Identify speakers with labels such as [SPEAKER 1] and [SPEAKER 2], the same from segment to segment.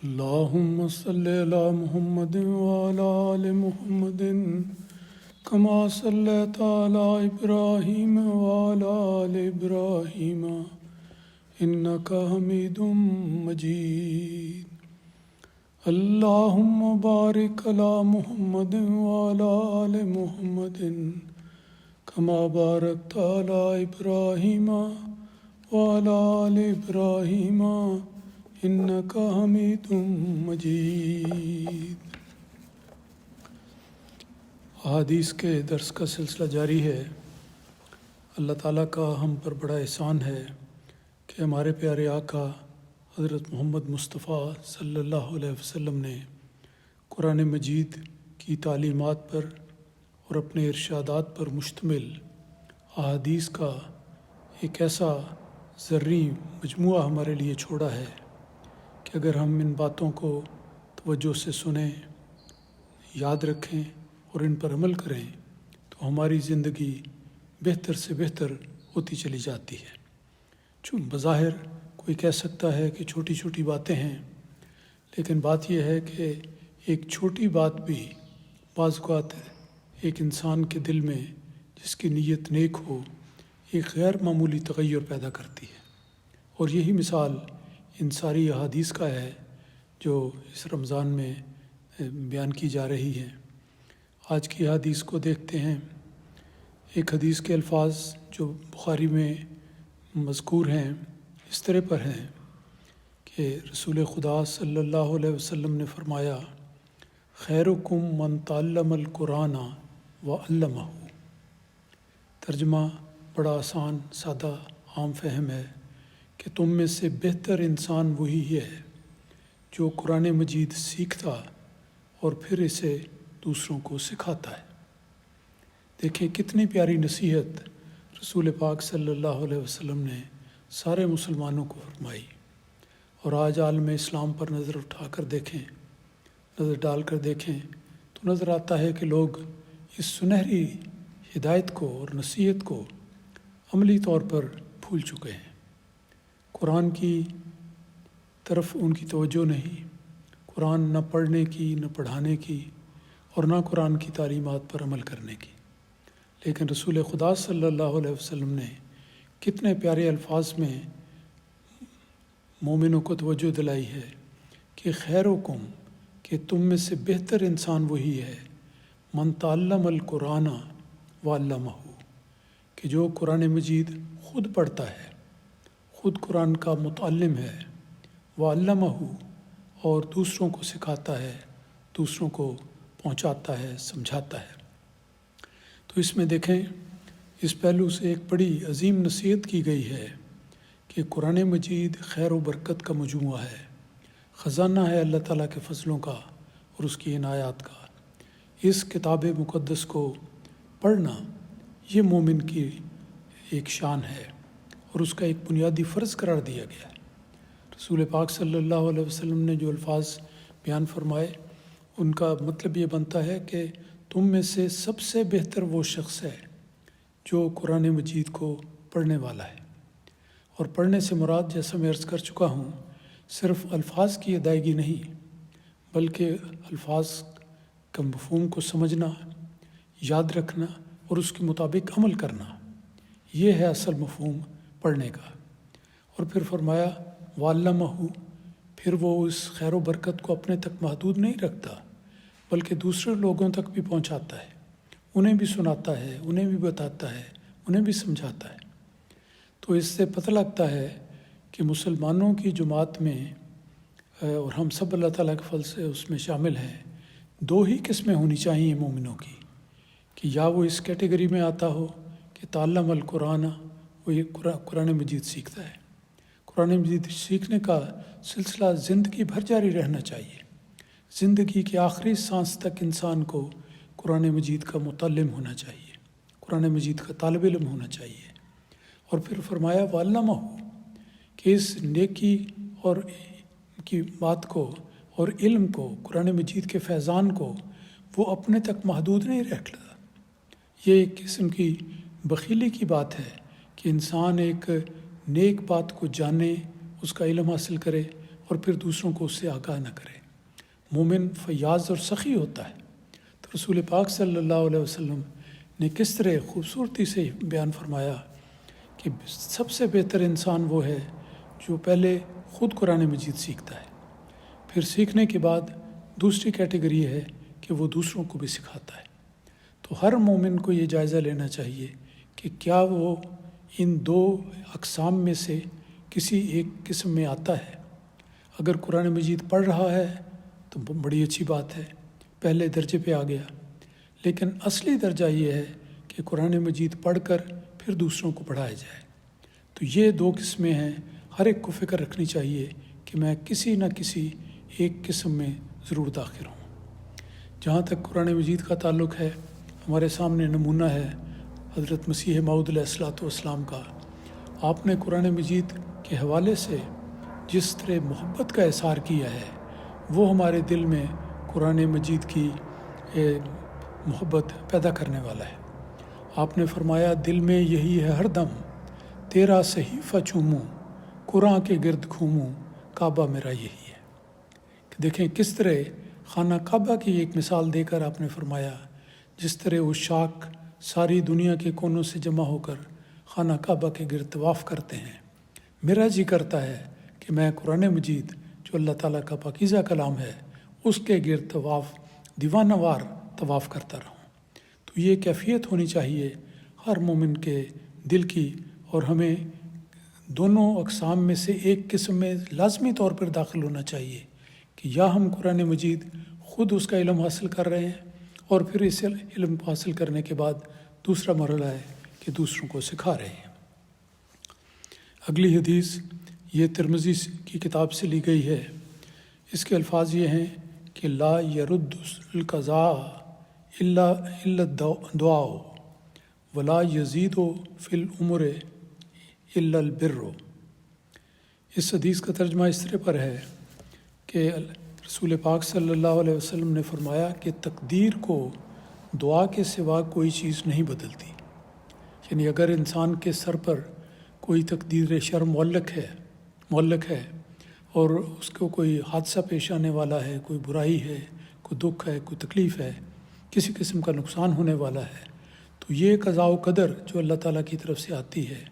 [SPEAKER 1] اللهم صل على محمد وعلى آل محمد كما صليت على إبراهيم وعلى آل إبراهيم إنك حميد مجيد. اللهم بارك على محمد وعلى آل محمد كما باركت على إبراهيم وعلى آل إبراهيم إنك حميد مجيد. احادیث کے درس کا سلسلہ جاری ہے. اللہ تعالیٰ کا ہم پر بڑا احسان ہے کہ ہمارے پیارے آقا حضرت محمد مصطفیٰ صلی اللہ علیہ وسلم نے قرآن مجید کی تعلیمات پر اور اپنے ارشادات پر مشتمل احادیث کا ایک ایسا زرعی مجموعہ ہمارے لیے چھوڑا ہے کہ اگر ہم ان باتوں کو توجہ سے سنیں، یاد رکھیں اور ان پر عمل کریں تو ہماری زندگی بہتر سے بہتر ہوتی چلی جاتی ہے. چون بظاہر کوئی کہہ سکتا ہے کہ چھوٹی چھوٹی باتیں ہیں، لیکن بات یہ ہے کہ ایک چھوٹی بات بھی بعض اوقات ایک انسان کے دل میں جس کی نیت نیک ہو ایک غیر معمولی تغیر پیدا کرتی ہے. اور یہی مثال ان ساری احادیث کا ہے جو اس رمضان میں بیان کی جا رہی ہے. آج کی حدیث کو دیکھتے ہیں. ایک حدیث کے الفاظ جو بخاری میں مذکور ہیں اس طرح پر ہیں کہ رسول خدا صلی اللہ علیہ وسلم نے فرمایا، خیرکم من تعلم القرآن وعلمہ. ترجمہ بڑا آسان، سادہ، عام فہم ہے کہ تم میں سے بہتر انسان وہی ہے جو قرآن مجید سیکھتا اور پھر اسے دوسروں کو سکھاتا ہے. دیکھیں کتنی پیاری نصیحت رسول پاک صلی اللہ علیہ وسلم نے سارے مسلمانوں کو فرمائی. اور آج عالم اسلام پر نظر اٹھا کر دیکھیں، نظر ڈال کر دیکھیں تو نظر آتا ہے کہ لوگ اس سنہری ہدایت کو اور نصیحت کو عملی طور پر بھول چکے ہیں. قرآن کی طرف ان کی توجہ نہیں، قرآن نہ پڑھنے کی، نہ پڑھانے کی، اور نہ قرآن کی تعلیمات پر عمل کرنے کی. لیکن رسول خدا صلی اللہ علیہ وسلم نے کتنے پیارے الفاظ میں مومنوں کو توجہ دلائی ہے کہ خیرکم، کہ تم میں سے بہتر انسان وہی ہے من تعلم القرآن وعلمہ، کہ جو قرآن مجید خود پڑھتا ہے، خود قرآن کا متعلم ہے، وعلمہ، اور دوسروں کو سکھاتا ہے، دوسروں کو پہنچاتا ہے، سمجھاتا ہے. تو اس میں دیکھیں اس پہلو سے ایک بڑی عظیم نصیحت کی گئی ہے کہ قرآن مجید خیر و برکت کا مجموعہ ہے، خزانہ ہے اللہ تعالیٰ کے فضلوں کا اور اس کی عنایات کا. اس کتاب مقدس کو پڑھنا یہ مومن کی ایک شان ہے اور اس کا ایک بنیادی فرض قرار دیا گیا ہے. رسول پاک صلی اللہ علیہ وسلم نے جو الفاظ بیان فرمائے ان کا مطلب یہ بنتا ہے کہ تم میں سے سب سے بہتر وہ شخص ہے جو قرآن مجید کو پڑھنے والا ہے. اور پڑھنے سے مراد جیسا میں عرض کر چکا ہوں صرف الفاظ کی ادائیگی نہیں، بلکہ الفاظ کا مفہوم کو سمجھنا، یاد رکھنا اور اس کے مطابق عمل کرنا، یہ ہے اصل مفہوم پڑھنے کا. اور پھر فرمایا وعلمہ، پھر وہ اس خیر و برکت کو اپنے تک محدود نہیں رکھتا بلکہ دوسرے لوگوں تک بھی پہنچاتا ہے، انہیں بھی سناتا ہے، انہیں بھی بتاتا ہے، انہیں بھی سمجھاتا ہے. تو اس سے پتہ لگتا ہے کہ مسلمانوں کی جماعت میں اور ہم سب اللہ تعالیٰ کے فضل سے اس میں شامل ہیں، دو ہی قسمیں ہونی چاہیے مومنوں کی، کہ یا وہ اس کیٹیگری میں آتا ہو کہ تعلم القرآن، وہ یہ قرآن مجید سیکھتا ہے. قرآن مجید سیکھنے کا سلسلہ زندگی بھر جاری رہنا چاہیے. زندگی کے آخری سانس تک انسان کو قرآن مجید کا متعلم ہونا چاہیے، قرآن مجید کا طالب علم ہونا چاہیے. اور پھر فرمایا وعلمہ، کہ اس نیکی اور کی بات کو اور علم کو، قرآن مجید کے فیضان کو وہ اپنے تک محدود نہیں رکھتا. یہ ایک قسم کی بخیلی کی بات ہے کہ انسان ایک نیک بات کو جانے، اس کا علم حاصل کرے اور پھر دوسروں کو اس سے آگاہ نہ کرے۔ مومن فیاض اور سخی ہوتا ہے۔ تو رسول پاک صلی اللہ علیہ وسلم نے کس طرح خوبصورتی سے بیان فرمایا کہ سب سے بہتر انسان وہ ہے جو پہلے خود قرآن مجید سیکھتا ہے، پھر سیکھنے کے بعد دوسری کیٹیگری ہے کہ وہ دوسروں کو بھی سکھاتا ہے۔ تو ہر مومن کو یہ جائزہ لینا چاہیے کہ کیا وہ ان دو اقسام میں سے کسی ایک قسم میں آتا ہے۔ اگر قرآن مجید پڑھ رہا ہے تو بڑی اچھی بات ہے، پہلے درجے پہ آ گیا، لیکن اصلی درجہ یہ ہے کہ قرآن مجید پڑھ کر پھر دوسروں کو پڑھایا جائے۔ تو یہ دو قسمیں ہیں، ہر ایک کو فکر رکھنی چاہیے کہ میں کسی نہ کسی ایک قسم میں ضرور داخل ہوں۔ جہاں تک قرآن مجید کا تعلق ہے، ہمارے سامنے نمونہ ہے حضرت مسیح موعود علیہ الصلوۃ والسلام کا۔ آپ نے قرآن مجید کے حوالے سے جس طرح محبت کا اظہار کیا ہے، وہ ہمارے دل میں قرآن مجید کی محبت پیدا کرنے والا ہے۔ آپ نے فرمایا دل میں یہی ہے ہر دم، تیرا صحیفہ چوموں، قرآن کے گرد گھوموں، کعبہ میرا یہی ہے۔ کہ دیکھیں کس طرح خانہ کعبہ کی ایک مثال دے کر آپ نے فرمایا جس طرح وہ عشاق ساری دنیا کے کونوں سے جمع ہو کر خانہ کعبہ کے گرد طواف کرتے ہیں، میرا جی کرتا ہے کہ میں قرآن مجید جو اللہ تعالیٰ کا پاکیزہ کلام ہے اس کے گرد طواف دیوانہ وار طواف کرتا رہوں۔ تو یہ کیفیت ہونی چاہیے ہر مومن کے دل کی، اور ہمیں دونوں اقسام میں سے ایک قسم میں لازمی طور پر داخل ہونا چاہیے کہ یا ہم قرآن مجید خود اس کا علم حاصل کر رہے ہیں، اور پھر اس علم حاصل کرنے کے بعد دوسرا مرحلہ ہے کہ دوسروں کو سکھا رہے ہیں۔ اگلی حدیث یہ ترمذی کی کتاب سے لی گئی ہے۔ اس کے الفاظ یہ ہیں کہ لا يرد القضاء الا الدعاء ولا يزيد في الامور الا البر۔ اس حدیث کا ترجمہ اس طرح پر ہے کہ رسول پاک صلی اللہ علیہ وسلم نے فرمایا کہ تقدیر کو دعا کے سوا کوئی چیز نہیں بدلتی۔ یعنی اگر انسان کے سر پر کوئی تقدیر شر معلق ہے اور اس کو کوئی حادثہ پیش آنے والا ہے، کوئی برائی ہے، کوئی دکھ ہے، کوئی تکلیف ہے، کسی قسم کا نقصان ہونے والا ہے، تو یہ قضاء و قدر جو اللہ تعالیٰ کی طرف سے آتی ہے،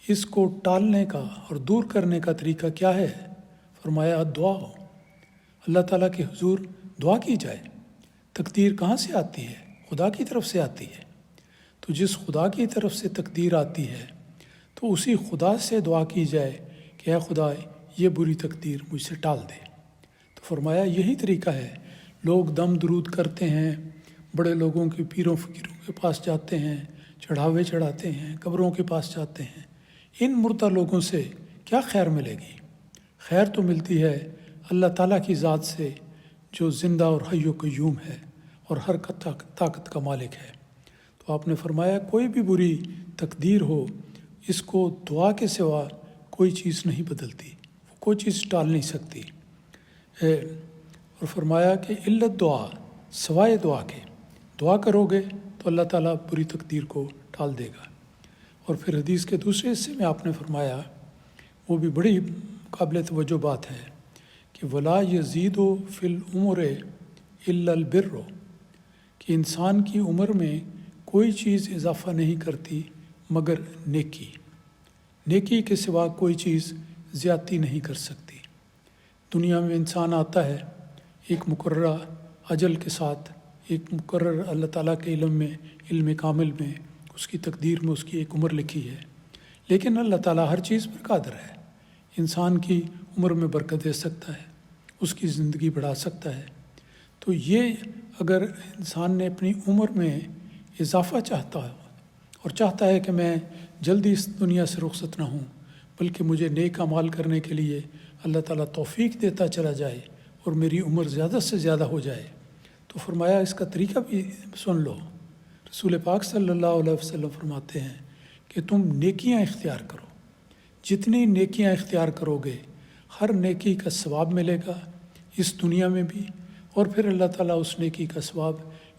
[SPEAKER 1] اس کو ٹالنے کا اور دور کرنے کا طریقہ کیا ہے؟ فرمایا دعا، اللہ تعالیٰ کے حضور دعا کی جائے۔ تقدیر کہاں سے آتی ہے؟ خدا کی طرف سے آتی ہے۔ تو جس خدا کی طرف سے تقدیر آتی ہے تو اسی خدا سے دعا کی جائے کہ اے خدا یہ بری تقدیر مجھ سے ٹال دے۔ تو فرمایا یہی طریقہ ہے۔ لوگ دم درود کرتے ہیں، بڑے لوگوں کے پیروں فقیروں کے پاس جاتے ہیں، چڑھاوے چڑھاتے ہیں، قبروں کے پاس جاتے ہیں، ان مردہ لوگوں سے کیا خیر ملے گی؟ خیر تو ملتی ہے اللہ تعالیٰ کی ذات سے جو زندہ اور حی و قیوم ہے اور ہر طاقت کا مالک ہے۔ تو آپ نے فرمایا کوئی بھی بری تقدیر ہو، اس کو دعا کے سوا کوئی چیز نہیں بدلتی، وہ کوئی چیز ٹال نہیں سکتی۔ اور فرمایا کہ علت دعا، سوائے دعا کے، دعا کرو گے تو اللہ تعالیٰ بری تقدیر کو ٹال دے گا۔ اور پھر حدیث کے دوسرے حصے میں آپ نے فرمایا، وہ بھی بڑی قابل توجہ بات ہے کہ ولا یزید فی العمر الا البر، کہ انسان کی عمر میں کوئی چیز اضافہ نہیں کرتی مگر نیکی کے سوا کوئی چیز زیادتی نہیں کر سکتی۔ دنیا میں انسان آتا ہے ایک مقررہ اجل کے ساتھ، ایک مقرر اللہ تعالیٰ کے علم کامل میں اس کی تقدیر میں اس کی ایک عمر لکھی ہے، لیکن اللہ تعالیٰ ہر چیز پر قادر ہے، انسان کی عمر میں برکت دے سکتا ہے، اس کی زندگی بڑھا سکتا ہے۔ تو یہ اگر انسان نے اپنی عمر میں اضافہ چاہتا ہے اور چاہتا ہے کہ میں جلدی اس دنیا سے رخصت نہ ہوں، بلکہ مجھے نیک اعمال کرنے کے لیے اللہ تعالیٰ توفیق دیتا چلا جائے اور میری عمر زیادہ سے زیادہ ہو جائے، تو فرمایا اس کا طریقہ بھی سن لو۔ رسول پاک صلی اللہ علیہ وسلم فرماتے ہیں کہ تم نیکیاں اختیار کرو، جتنی نیکیاں اختیار کرو گے ہر نیکی کا ثواب ملے گا اس دنیا میں بھی، اور پھر اللہ تعالیٰ اس نیکی کا ثواب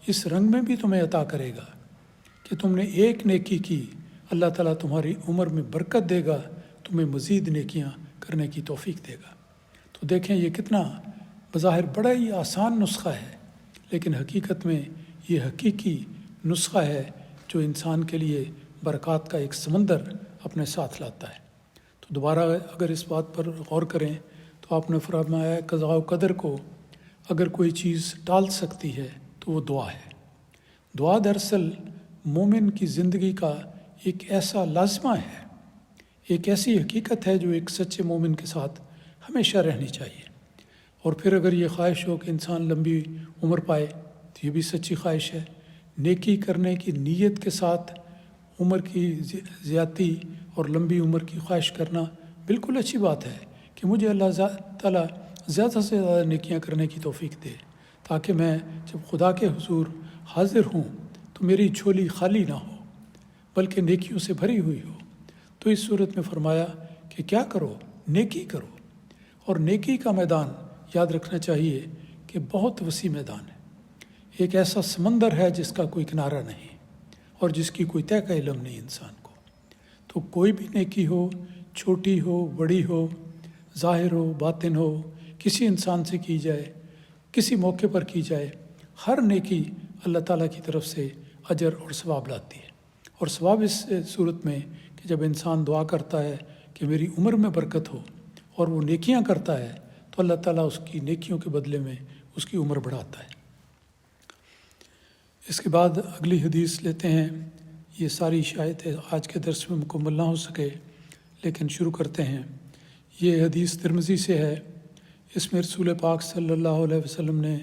[SPEAKER 1] اس رنگ میں بھی تمہیں عطا کرے گا کہ تم نے ایک نیکی کی، اللہ تعالیٰ تمہاری عمر میں برکت دے گا، تمہیں مزید نیکیاں کرنے کی توفیق دے گا۔ تو دیکھیں یہ کتنا بظاہر بڑا ہی آسان نسخہ ہے، لیکن حقیقت میں یہ حقیقی نسخہ ہے جو انسان کے لیے برکات کا ایک سمندر اپنے ساتھ لاتا ہے۔ تو دوبارہ اگر اس بات پر غور کریں تو آپ نے فرمایا قضاء و قدر کو اگر کوئی چیز ٹال سکتی ہے تو وہ دعا ہے۔ دعا دراصل مومن کی زندگی کا ایک ایسا لازمہ ہے، ایک ایسی حقیقت ہے جو ایک سچے مومن کے ساتھ ہمیشہ رہنی چاہیے۔ اور پھر اگر یہ خواہش ہو کہ انسان لمبی عمر پائے تو یہ بھی سچی خواہش ہے۔ نیکی کرنے کی نیت کے ساتھ عمر کی زیادتی اور لمبی عمر کی خواہش کرنا بالکل اچھی بات ہے کہ مجھے اللہ تعالیٰ زیادہ سے زیادہ نیکیاں کرنے کی توفیق دے، تاکہ میں جب خدا کے حضور حاضر ہوں تو میری جھولی خالی نہ ہو بلکہ نیکیوں سے بھری ہوئی ہو۔ تو اس صورت میں فرمایا کہ کیا کرو، نیکی کرو۔ اور نیکی کا میدان یاد رکھنا چاہیے کہ بہت وسیع میدان ہے، ایک ایسا سمندر ہے جس کا کوئی کنارہ نہیں اور جس کی کوئی طے کا علم نہیں انسان کو۔ تو کوئی بھی نیکی ہو، چھوٹی ہو بڑی ہو، ظاہر ہو باطن ہو، کسی انسان سے کی جائے، کسی موقع پر کی جائے، ہر نیکی اللہ تعالیٰ کی طرف سے اجر اور ثواب لاتی ہے۔ اور ثواب اس صورت میں کہ جب انسان دعا کرتا ہے کہ میری عمر میں برکت ہو اور وہ نیکیاں کرتا ہے تو اللہ تعالیٰ اس کی نیکیوں کے بدلے میں اس کی عمر بڑھاتا ہے۔ اس کے بعد اگلی حدیث لیتے ہیں۔ یہ ساری شاید آج کے درس میں مکمل نہ ہو سکے، لیکن شروع کرتے ہیں۔ یہ حدیث ترمذی سے ہے۔ اس میں رسول پاک صلی اللہ علیہ وسلم نے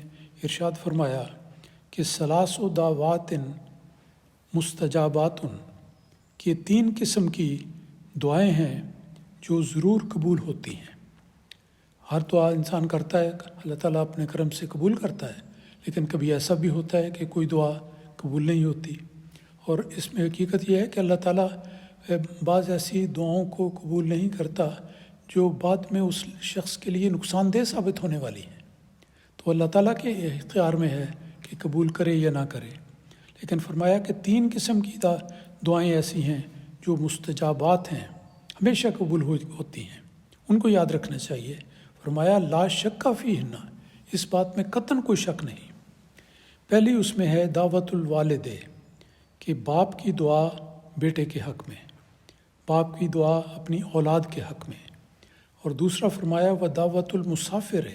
[SPEAKER 1] ارشاد فرمایا کہ ثلاث دعوات مستجابات، کہ 3 قسم کی دعائیں ہیں جو ضرور قبول ہوتی ہیں۔ ہر دعا انسان کرتا ہے، اللہ تعالیٰ اپنے کرم سے قبول کرتا ہے، لیکن کبھی ایسا بھی ہوتا ہے کہ کوئی دعا قبول نہیں ہوتی۔ اور اس میں حقیقت یہ ہے کہ اللہ تعالیٰ بعض ایسی دعاؤں کو قبول نہیں کرتا جو بعد میں اس شخص کے لیے نقصان دہ ثابت ہونے والی ہیں، تو اللہ تعالیٰ کے اختیار میں ہے کہ قبول کرے یا نہ کرے۔ لیکن فرمایا کہ 3 قسم کی دعائیں ایسی ہیں جو مستجابات ہیں، ہمیشہ قبول ہوتی ہیں، ان کو یاد رکھنا چاہیے۔ فرمایا لا شک فیہن، اس بات میں قطعاً کوئی شک نہیں۔ پہلی اس میں ہے دعوت الوالد، کہ باپ کی دعا بیٹے کے حق میں، باپ کی دعا اپنی اولاد کے حق میں۔ اور دوسرا فرمایا و دعوت المسافر،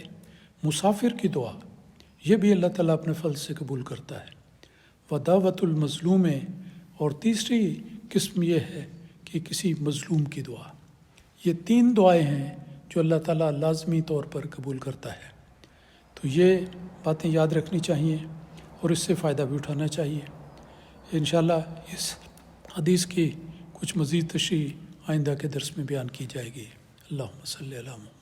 [SPEAKER 1] مسافر کی دعا، یہ بھی اللہ تعالیٰ اپنے فضل سے قبول کرتا ہے۔ و دعوت المظلوم، اور تیسری قسم یہ ہے کہ کسی مظلوم کی دعا۔ یہ 3 دعائیں ہیں جو اللہ تعالیٰ لازمی طور پر قبول کرتا ہے۔ تو یہ باتیں یاد رکھنی چاہیے اور اس سے فائدہ بھی اٹھانا چاہیے۔ انشاءاللہ اس حدیث کی کچھ مزید تشریح آئندہ کے درس میں بیان کی جائے گی۔ اللہم صلی علی محمد۔